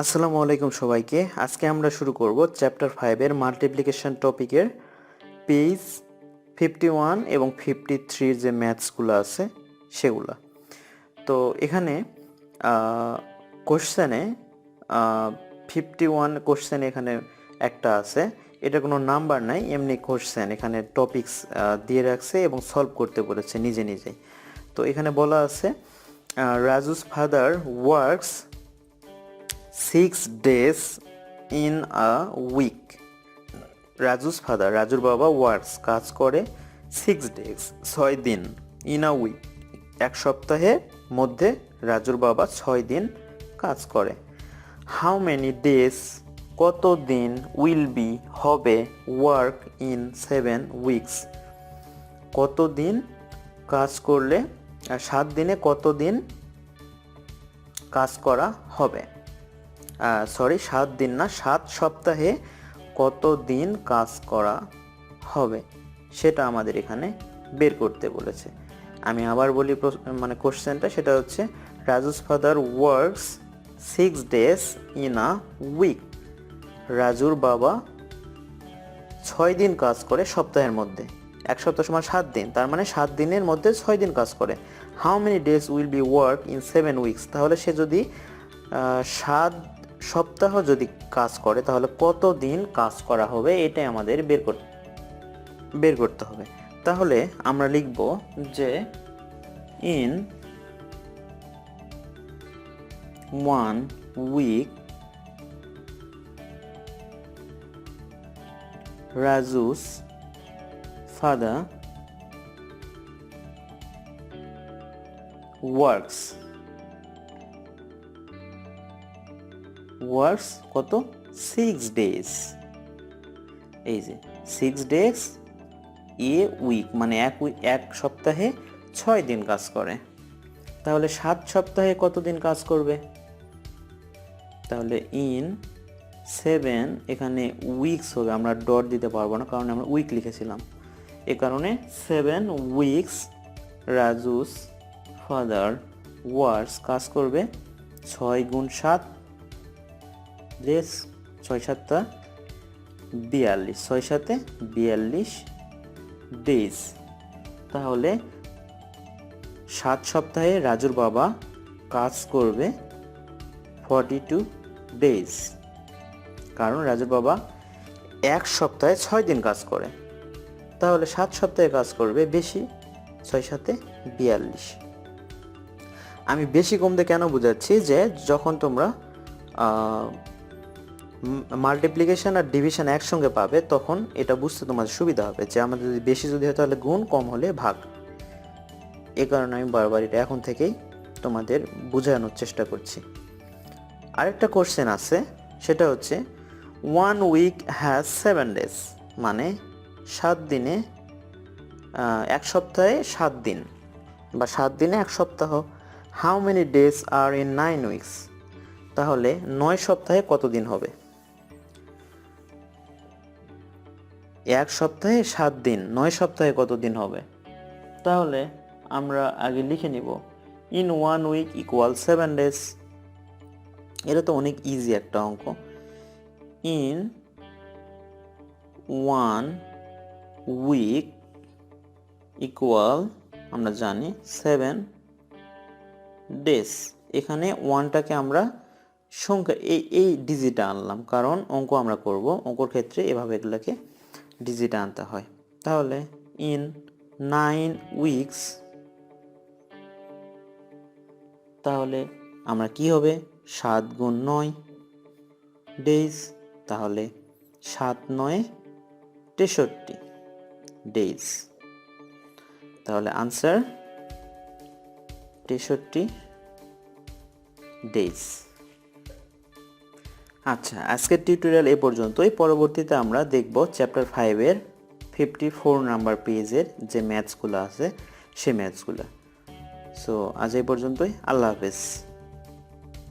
আসসালামু আলাইকুম সবাইকে। আজকে আমরা শুরু করব চ্যাপ্টার 5 এর মাল্টিপ্লিকেশন টপিকের পেজ 51 এবং 53 যে ম্যাথসগুলো আছে সেগুলা। তো এখানে কোশ্চেনে 51 কোশ্চেন এখানে একটা আছে, এটা কোনো নাম্বার নাই, এমনি কোশ্চেন এখানে টপিকস দিয়ে রাখছে এবং সলভ করতে বলেছে নিজে নিজেই। তো এখানে বলা আছে Raju's father works 6 days in a week. রাজুর বাবা ওয়ার্কস কাজ করে 6 days 6 দিন ইন আ উইক, এক সপ্তাহের মধ্যে রাজুর বাবা 6 দিন কাজ করে। হাউ মেনি ডেজ কত দিন উইল বি হবে ওয়ার্ক ইন 7 উইকস, কত দিন কাজ করলে 7 দিনে কত দিন কাজ করা হবে। 7 দিন না, 7 সপ্তাহে কত দিন কাজ করা হবে সেটা আমাদের এখানে বের করতে বলেছে। আমি আবার বলি কোশ্চেনটা, সেটা হচ্ছে Raju's father works 6 days in a week. রাজুর বাবা 6 দিন কাজ করে সপ্তাহের মধ্যে, এক সপ্তাহ সমান 7 দিন, তার মানে 7 দিনের মধ্যে 6 দিন কাজ করে। How many days will be work in 7 weeks, তাহলে সে যদি 7 সপ্তাহ যদি কাজ করে তাহলে কত দিন কাজ করা হবে, এটাই আমাদের বের করতে হবে। তাহলে আমরা লিখব যে in 1 week Raju's father works কত 6 days, এই যে 6 days এ উইক মানে এক সপ্তাহে 6 দিন কাজ করে। তাহলে 7 সপ্তাহে কত দিন কাজ করবে, তাহলে ইন 7, এখানে উইকস হবে, আমরা ডট দিতে পারবো না কারণ আমরা উইক লিখেছিলাম, এ কারণে 7 উইকস রাজুস ফাদার ওয়ার্কস কাজ করবে 6 গুণ 7 ডেজ, 6 7 42, 6 7 42 ডেজ। তাহলে 7 সপ্তাহে রাজুর বাবা কাজ করবে 42 ডেজ, কারণ রাজুর বাবা এক সপ্তাহে 6 দিন কাজ করে, তাহলে 7 সপ্তাহে কাজ করবে বেশি, 6 7 42। আমি বেশি কমতে কেন বোঝাচ্ছি, যে যখন তোমরা মাল্টিপ্লিকেশন আর ডিভিশন একসঙ্গে পাবে তখন এটা বুঝতে তোমাদের সুবিধা হবে, যে আমাদের যদি বেশি যদি হয় তাহলে গুণ, কম হলে ভাগ। এ কারণে আমি বারবার এটা এখন থেকেই তোমাদের বোঝানোর চেষ্টা করছি। আরেকটা কোশ্চেন আছে, সেটা হচ্ছে 1 উইক হ্যাজ 7 days, মানে 7 দিনে এক সপ্তাহে 7 দিন বা 7 দিনে এক সপ্তাহ। How many days are in 9 weeks, তাহলে 9 সপ্তাহে কত দিন হবে। এক সপ্তাহে 7 দিন, 9 সপ্তাহে কত দিন হবে, তাহলে আমরা আগে লিখে নিব ইন 1 উইক ইকুয়াল 7 ডেজ। এটা তো অনেক ইজি একটা অঙ্ক। ইন 1 উইক ইকুয়াল আমরা জানি 7 ডেজ। এখানে 1টাকে আমরা সংখ্যা এই ডিজিটে আনলাম, কারণ অঙ্ক আমরা করব, অঙ্কর ক্ষেত্রে এভাবে এগুলোকে ডিজিটে আনতে হয়। তাহলে ইন 9 উইকস, তাহলে আমরা কি হবে 7 গুণ 9 ডেজ, তাহলে 7 9 63 ডেজ, তাহলে আনসার 63 ডেজ। আচ্ছা, আজকের টিউটোরিয়াল এ পর্যন্তই। পরবর্তীতে আমরা দেখব চ্যাপ্টার 5 এর 54 নাম্বার পেজের যে ম্যাথসগুলো আছে সে ম্যাথসগুলো। সো আজ এই পর্যন্তই, আল্লাহ হাফেজ।